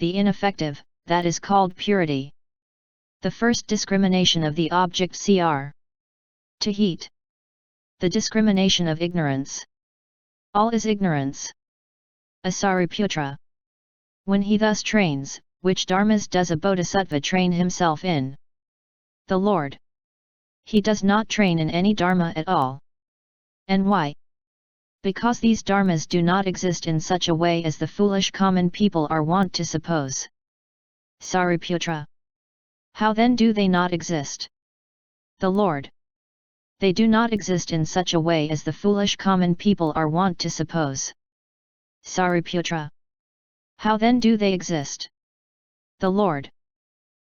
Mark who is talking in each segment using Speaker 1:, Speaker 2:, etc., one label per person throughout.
Speaker 1: the ineffective, that is called purity. The first discrimination of the object cr. To heat. The discrimination of ignorance. All is ignorance. Asariputra. When he thus trains, which dharmas does a bodhisattva train himself in? The Lord. He does not train in any dharma at all. And why? Because these dharmas do not exist in such a way as the foolish common people are wont to suppose. Sariputra. How then do they not exist? The Lord. They do not exist in such a way as the foolish common people are wont to suppose. Sariputra. How then do they exist? The Lord.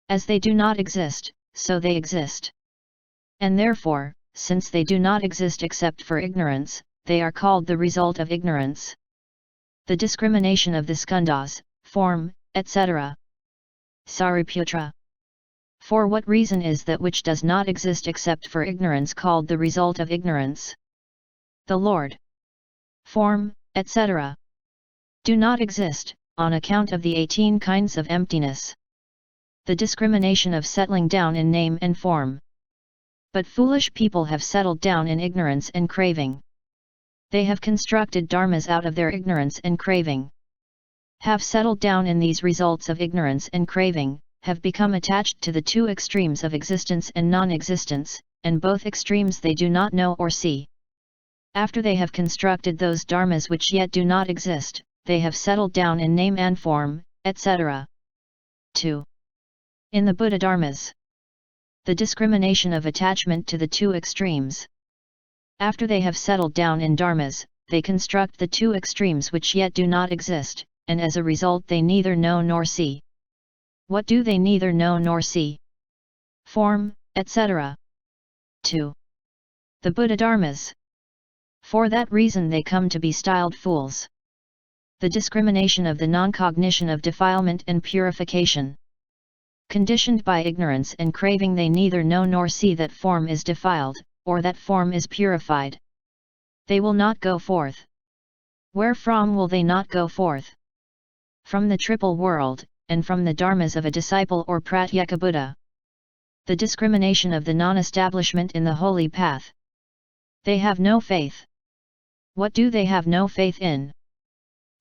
Speaker 1: As they do not exist, so they exist. And therefore, since they do not exist except for ignorance, they are called the result of ignorance. The discrimination of the skandhas, form, etc. Sariputra. For what reason is that which does not exist except for ignorance called the result of ignorance? The Lord. Form, etc. do not exist, on account of the 18 kinds of emptiness. The discrimination of settling down in name and form. But foolish people have settled down in ignorance and craving. They have constructed dharmas out of their ignorance and craving. Have settled down in these results of ignorance and craving, have become attached to the two extremes of existence and non-existence, and both extremes they do not know or see. After they have constructed those dharmas which yet do not exist, they have settled down in name and form, etc. 2. In the buddha-dharmas. The discrimination of attachment to the two extremes. After they have settled down in dharmas, they construct the two extremes which yet do not exist, and as a result they neither know nor see. What do they neither know nor see? Form, etc. 2. The buddha-dharmas. For that reason they come to be styled fools. The discrimination of the non-cognition of defilement and purification. Conditioned by ignorance and craving they neither know nor see that form is defiled, or that form is purified. They will not go forth. Wherefrom will they not go forth? From the triple world, and from the dharmas of a disciple or pratyekabuddha. The discrimination of the non-establishment in the holy path. They have no faith. What do they have no faith in?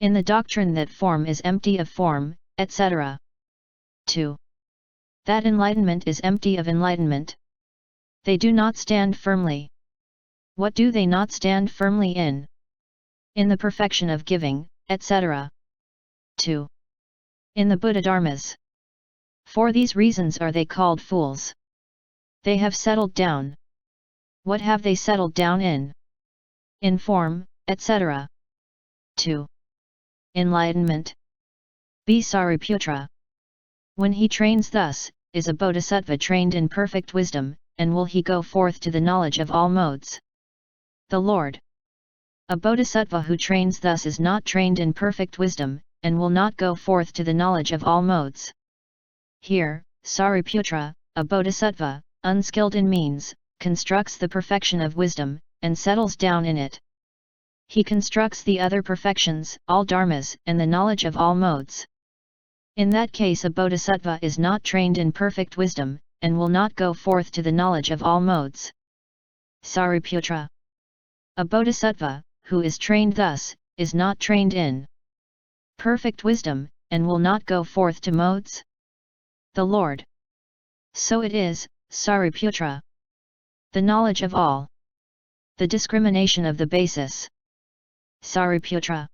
Speaker 1: In the doctrine that form is empty of form, etc. 2. That enlightenment is empty of enlightenment. They do not stand firmly. What do they not stand firmly in? In the perfection of giving, etc. 2. In the buddha-dharmas. For these reasons are they called fools. They have settled down. What have they settled down in? In form, etc. 2. Enlightenment. B. Sariputra. When he trains thus, is a bodhisattva trained in perfect wisdom, and will he go forth to the knowledge of all modes? The Lord. A bodhisattva who trains thus is not trained in perfect wisdom, and will not go forth to the knowledge of all modes. Here, Sariputra, a bodhisattva, unskilled in means, constructs the perfection of wisdom, and settles down in it. He constructs the other perfections, all dharmas, and the knowledge of all modes. In that case a bodhisattva is not trained in perfect wisdom, and will not go forth to the knowledge of all modes. Sariputra. A bodhisattva, who is trained thus, is not trained in perfect wisdom, and will not go forth to modes? The Lord. So it is, Sariputra. The knowledge of all. The discrimination of the basis. Sariputra.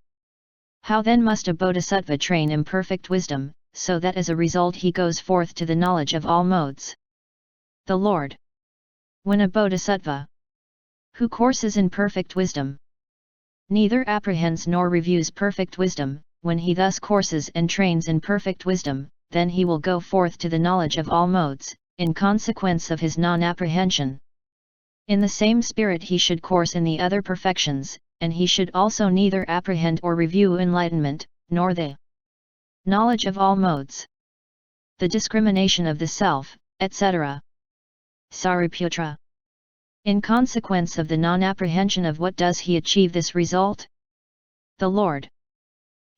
Speaker 1: How then must a bodhisattva train imperfect wisdom, so that as a result he goes forth to the knowledge of all modes? The Lord. When a bodhisattva, who courses in perfect wisdom, neither apprehends nor reviews perfect wisdom, when he thus courses and trains in perfect wisdom, then he will go forth to the knowledge of all modes, in consequence of his non-apprehension. In the same spirit he should course in the other perfections, and he should also neither apprehend or review enlightenment, nor the knowledge of all modes. The discrimination of the self, etc. Sariputra. In consequence of the non-apprehension of what does he achieve this result? The Lord.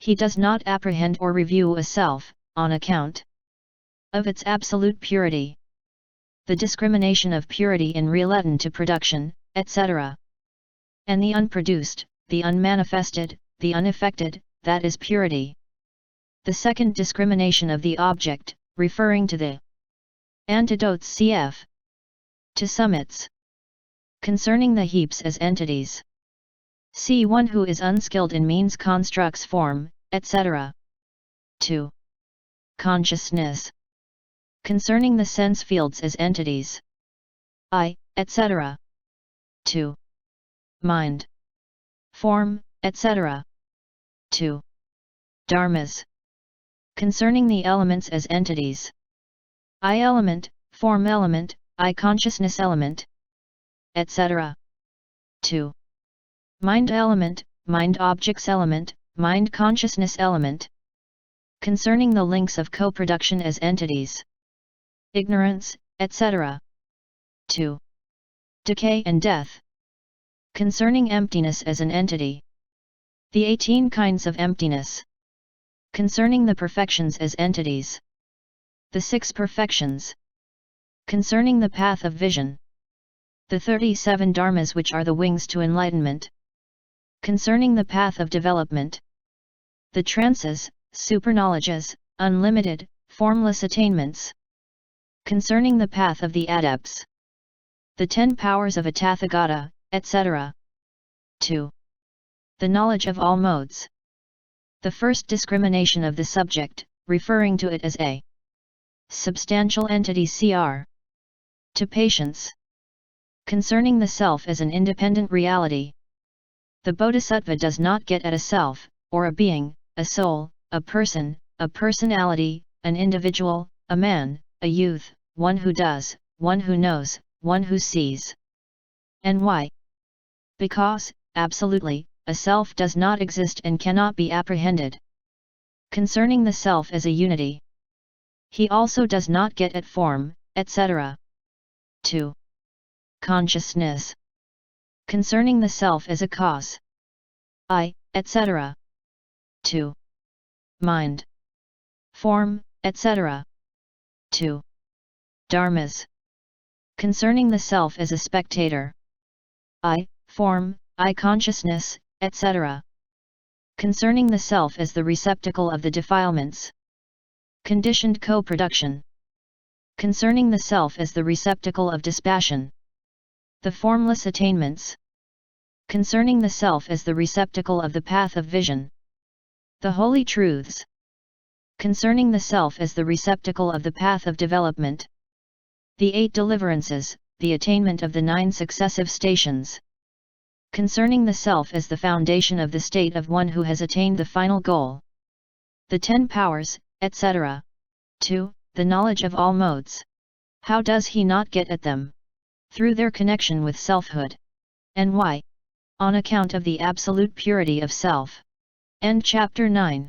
Speaker 1: He does not apprehend or review a self, on account of its absolute purity. The discrimination of purity in relation to production, etc. And the unproduced, the unmanifested, the unaffected, that is purity. The second discrimination of the object, referring to the antidotes cf. To summits. Concerning the heaps as entities. See one who is unskilled in means constructs form, etc. 2. Consciousness. Concerning the sense fields as entities. I, etc. 2. Mind. Form, etc. 2. Dharmas. Concerning the elements as entities. I element, form element, I consciousness element, etc. 2. Mind element, mind objects element, mind consciousness element. Concerning the links of co-production as entities. Ignorance, etc. 2. Decay and death. Concerning emptiness as an entity. The 18 kinds of emptiness. Concerning the perfections as entities. The 6 perfections. Concerning the path of vision. The 37 dharmas which are the wings to enlightenment. Concerning the path of development. The trances, superknowledges, unlimited, formless attainments. Concerning the path of the adepts. The 10 powers of a Tathagata, etc. 2. The knowledge of all modes. The first discrimination of the subject, referring to it as a substantial entity cr. To patience. Concerning the self as an independent reality. The bodhisattva does not get at a self, or a being, a soul, a person, a personality, an individual, a man, a youth, one who does, one who knows, one who sees. And why? Because, absolutely, a self does not exist and cannot be apprehended. Concerning the self as a unity. He also does not get at form, etc. 2. Consciousness. Concerning the self as a cause. I, etc. 2. Mind. Form, etc. 2. Dharmas. Concerning the self as a spectator. I, form, I consciousness, etc. Concerning the self as the receptacle of the defilements. Conditioned co-production. Concerning the self as the receptacle of dispassion. The formless attainments. Concerning the self as the receptacle of the path of vision. The holy truths. Concerning the self as the receptacle of the path of development. The 8 deliverances, the attainment of the 9 successive stations. Concerning the self as the foundation of the state of one who has attained the final goal. The 10 powers, etc. 2. The knowledge of all modes. How does he not get at them? Through their connection with selfhood. And why? On account of the absolute purity of self. End chapter 9.